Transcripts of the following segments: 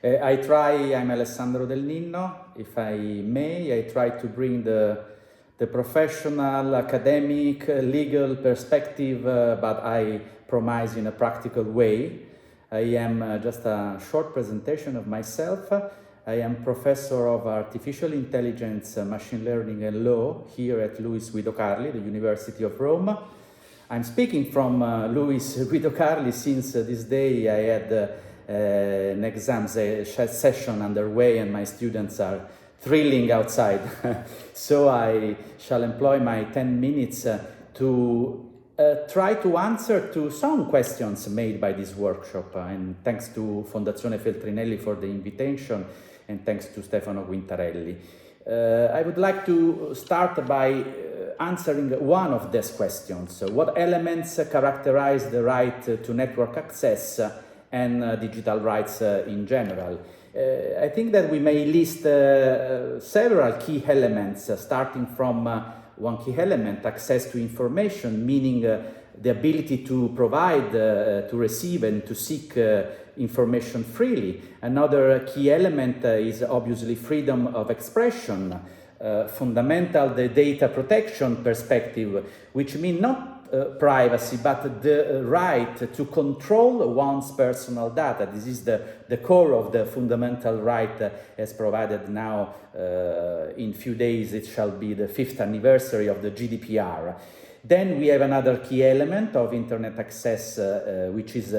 I'm Alessandro del Ninno. If I may, I try to bring the professional, academic, legal perspective, but I promise in a practical way. I am just a short presentation of myself. I am professor of artificial intelligence, machine learning and law here at Luis Guido Carli, the University of Rome. I'm speaking from Luis Guido Carli since this day I had an exam session underway and my students are thrilling outside. So I shall employ my 10 minutes to try to answer to some questions made by this workshop. And thanks to Fondazione Feltrinelli for the invitation and thanks to Stefano Guintarelli. I would like to start by answering one of these questions. What elements characterize the right to network access and digital rights in general? I think that we may list several key elements, starting from one key element, access to information, meaning the ability to provide, to receive and to seek information freely. Another key element is obviously freedom of expression, fundamental the data protection perspective, which means not privacy, but the right to control one's personal data. This is the core of the fundamental right as provided now. In few days it shall be the 5th anniversary of the GDPR. Then we have another key element of internet access, which is,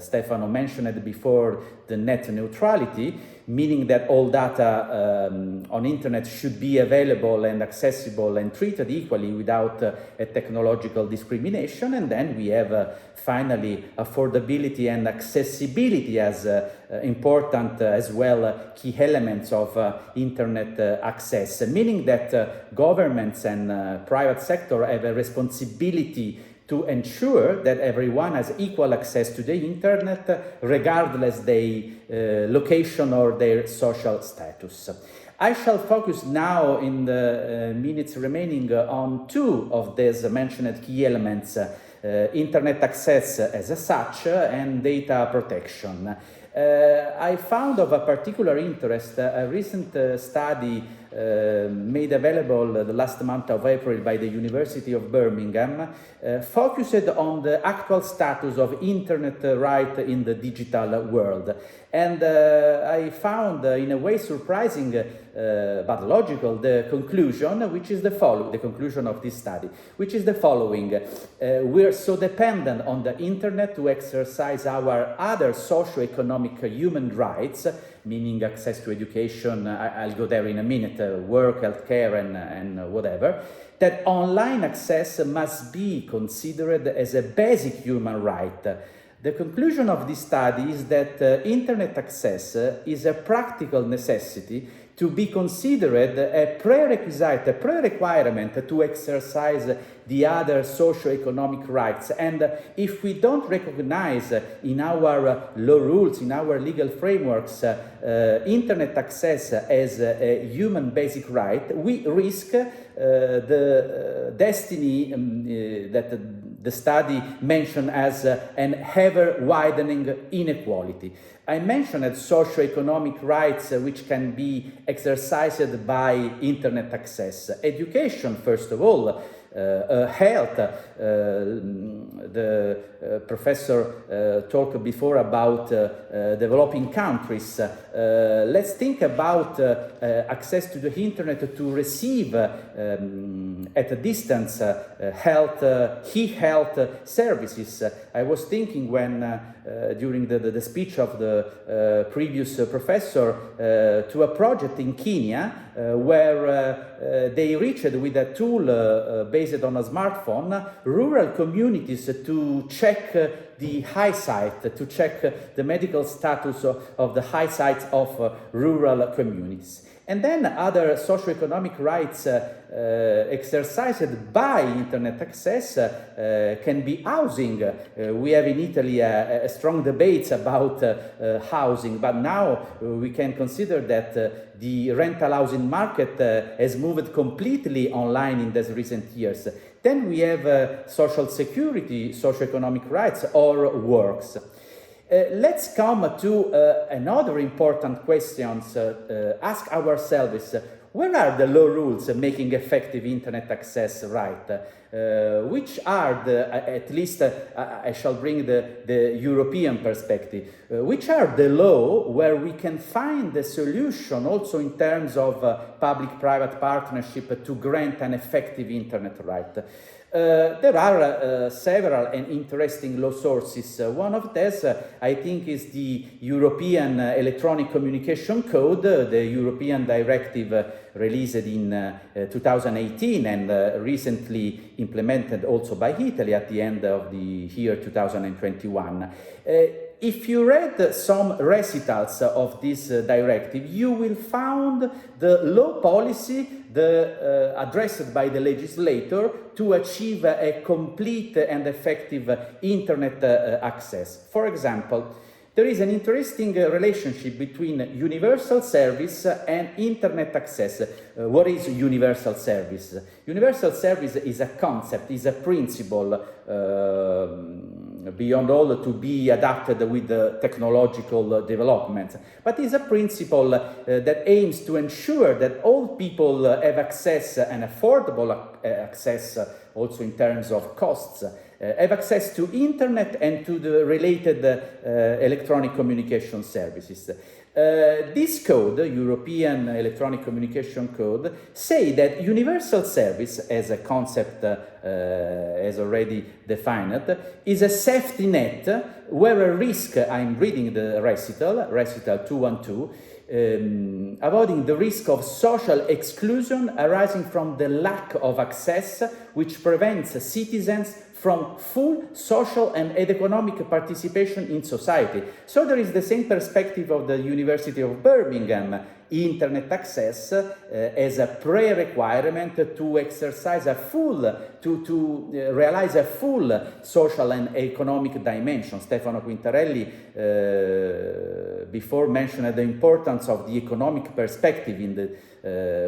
Stefano mentioned before, the net neutrality, meaning that all data on internet should be available and accessible and treated equally without a technological discrimination. And then we have finally affordability and accessibility as important as well key elements of internet access, meaning that governments and private sector have a responsibility to ensure that everyone has equal access to the internet, regardless their location or their social status. I shall focus now in the minutes remaining on two of these mentioned key elements, internet access as such and data protection. I found of a particular interest a recent study made available the last month of April by the University of Birmingham, focused on the actual status of internet right in the digital world. And I found in a way surprising but logical the conclusion, which is the following, the conclusion of this study, which is the following. We're so dependent on the internet to exercise our other socio-economic human rights, meaning access to education, I'll go there in a minute, work, healthcare, and whatever, that online access must be considered as a basic human right. The conclusion of this study is that internet access is a practical necessity to be considered a prerequisite, a pre-requirement to exercise the other socio-economic rights. And if we don't recognize in our law rules, in our legal frameworks, internet access as a human basic right, we risk the destiny that the study mentioned as an ever-widening inequality. I mentioned socio-economic rights which can be exercised by internet access. Education, first of all, health. The professor talked before about developing countries. Let's think about access to the internet to receive at a distance health, e-health services. I was thinking when during the speech of the previous professor to a project in Kenya where they reached with a tool based on a smartphone rural communities to check the eyesight, to check the medical status of the eyesight of rural communities. And then other socioeconomic rights exercised by internet access can be housing. We have in Italy a strong debate about housing, but now we can consider that the rental housing market has moved completely online in these recent years. Then we have social security, socioeconomic rights, or works. Let's come to another important question. Ask ourselves, where are the law rules making effective internet access right? Which are the, at least I shall bring the European perspective, which are the law where we can find the solution also in terms of public-private partnership to grant an effective internet right? There are several and interesting law sources. One of these, I think, is the European Electronic Communication Code, the European directive released in 2018 and recently implemented also by Italy at the end of the year 2021. If you read some recitals of this directive, you will find the law policy addressed by the legislator to achieve a complete and effective internet access. For example, there is an interesting relationship between universal service and internet access. What is universal service? Universal service is a concept, is a principle beyond all to be adapted with the technological developments, but is a principle that aims to ensure that all people have access and affordable access also in terms of costs, have access to internet and to the related electronic communication services. This code, European Electronic Communication Code, say that universal service as a concept as already defined is a safety net where a risk, I'm reading the recital 212, avoiding the risk of social exclusion arising from the lack of access, which prevents citizens from full social and economic participation in society. So there is the same perspective of the University of Birmingham, internet access as a pre-requirement to exercise a full, to realize a full social and economic dimension. Stefano Quintarelli before mentioned the importance of the economic perspective in the,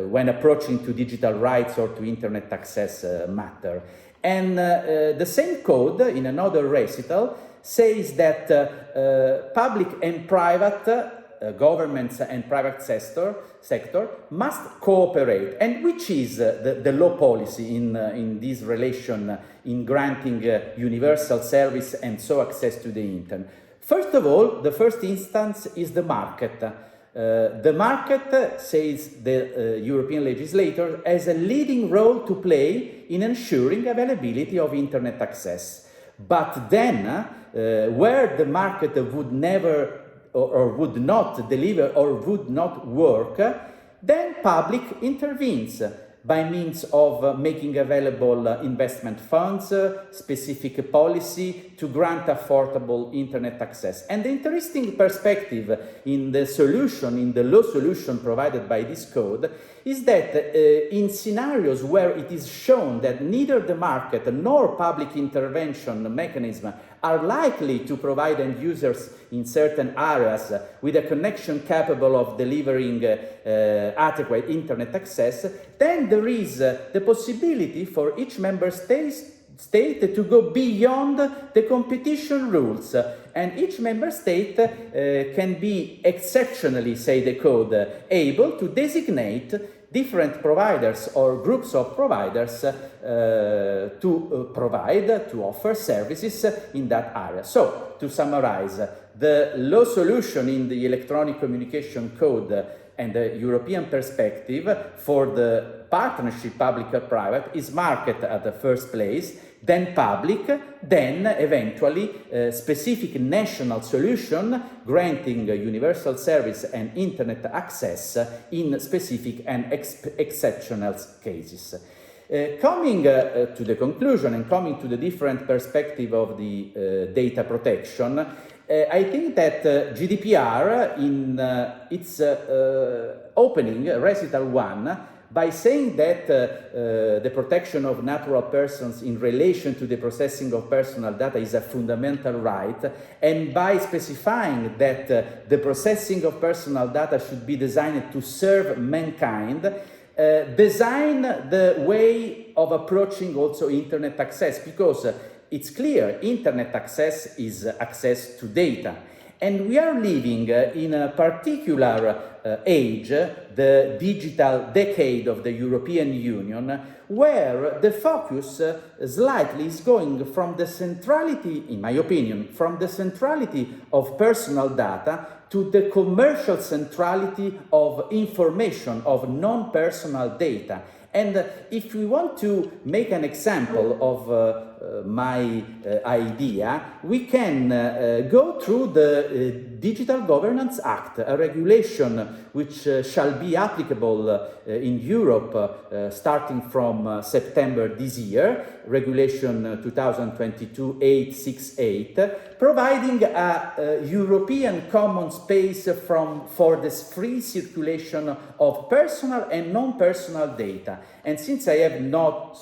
when approaching to digital rights or to internet access matter. And the same code, in another recital, says that public and private governments and private sector must cooperate. And which is the law policy in this relation in granting universal service and so access to the internet? First of all, the first instance is the market. The market, says the European legislator, has a leading role to play in ensuring availability of internet access. But then, where the market would never or would not deliver or would not work, then public intervenes by means of making available investment funds, specific policy to grant affordable internet access. And the interesting perspective in the solution, in the law solution provided by this code, is that in scenarios where it is shown that neither the market nor public intervention mechanism are likely to provide end users in certain areas with a connection capable of delivering adequate internet access, then there is the possibility for each member state to go beyond the competition rules, and each member state can be exceptionally, say the code, able to designate different providers or groups of providers to offer services in that area. So, to summarize, the law solution in the Electronic Communication Code and the European perspective for the partnership public or private is market at the first place, then public, then eventually specific national solution granting universal service and internet access in specific and exceptional cases. Coming to the conclusion and coming to the different perspective of the data protection, I think that GDPR in its opening, recital 1, by saying that the protection of natural persons in relation to the processing of personal data is a fundamental right, and by specifying that the processing of personal data should be designed to serve mankind, design the way of approaching also internet access, because it's clear internet access is access to data. And we are living in a particular age, the digital decade of the European Union, where the focus slightly is going from the centrality, in my opinion, from the centrality of personal data to the commercial centrality of information, of non-personal data. And if we want to make an example of my idea, we can go through the Digital Governance Act, a regulation which shall be applicable in Europe starting from September this year, Regulation 2022-868, providing a European common space for the free circulation of personal and non-personal data. And since I have no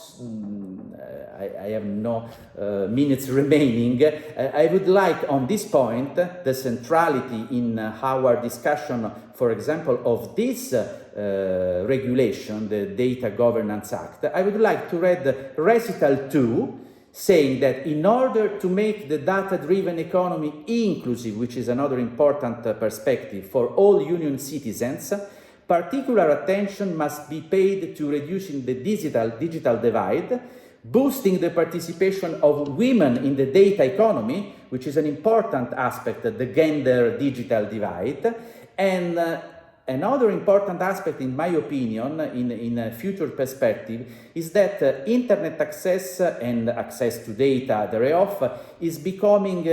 minutes remaining, I would like on this point, the centrality in our discussion, for example, of this regulation, the Data Governance Act, I would like to read Recital 2, saying that in order to make the data-driven economy inclusive, which is another important perspective for all Union citizens, particular attention must be paid to reducing the digital divide, boosting the participation of women in the data economy, which is an important aspect of the gender digital divide, and another important aspect, in my opinion, in a future perspective, is that internet access and access to data thereof is becoming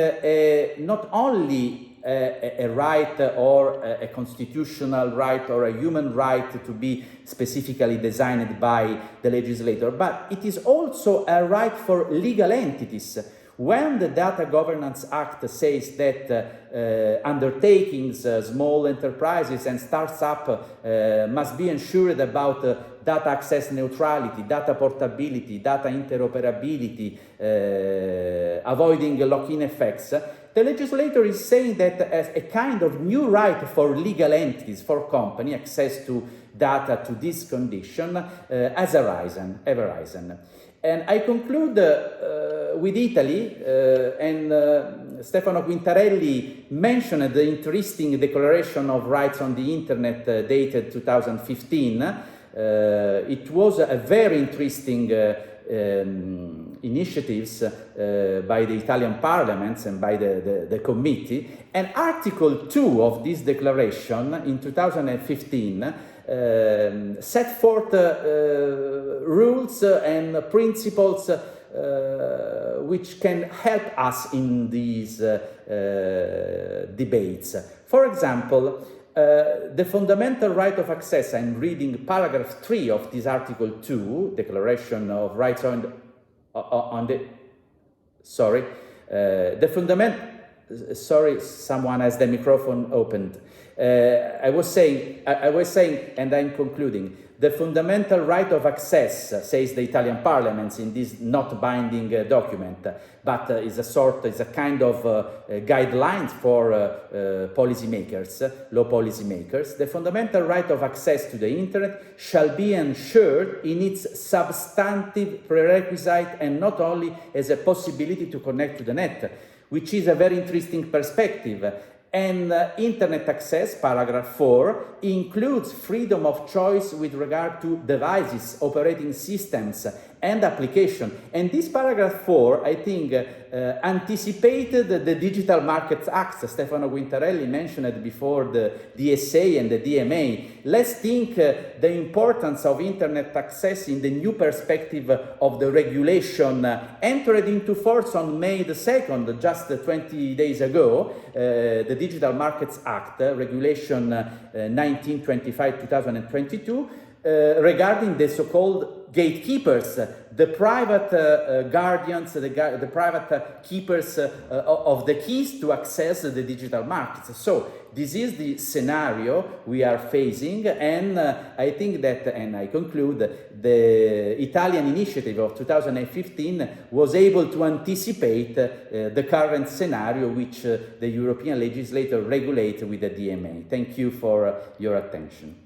not only a right or a constitutional right or a human right to be specifically designed by the legislator, but it is also a right for legal entities. When the Data Governance Act says that undertakings, small enterprises and startups must be ensured about data access neutrality, data portability, data interoperability, avoiding lock-in effects, the legislator is saying that as a kind of new right for legal entities, for company, access to data to this condition has arisen. And I conclude with Italy, and Stefano Quintarelli mentioned the interesting Declaration of Rights on the Internet dated 2015. It was a very interesting initiatives by the Italian parliaments and by the committee. And Article 2 of this declaration in 2015 set forth rules and principles which can help us in these debates. For example, the fundamental right of access, I'm reading paragraph 3 of this Article 2, Declaration of Rights on the sorry, someone has the microphone opened. I was saying, and I'm concluding, the fundamental right of access, says the Italian Parliament in this not binding document, but is a kind of guidelines for policymakers, law policymakers. The fundamental right of access to the internet shall be ensured in its substantive prerequisite and not only as a possibility to connect to the net, which is a very interesting perspective. And internet access, paragraph 4, includes freedom of choice with regard to devices, operating systems, and application. And this paragraph 4, I think, anticipated the Digital Markets Act. Stefano Quintarelli mentioned it before, the DSA and the DMA. Let's think the importance of internet access in the new perspective of the regulation entered into force on May the 2nd, just 20 days ago, the Digital Markets Act, Regulation 1925-2022, regarding the so-called gatekeepers, the private guardians, the private keepers of the keys to access the digital markets. So this is the scenario we are facing, and I think that, and I conclude, the Italian initiative of 2015 was able to anticipate the current scenario which the European legislator regulates with the DMA. Thank you for your attention.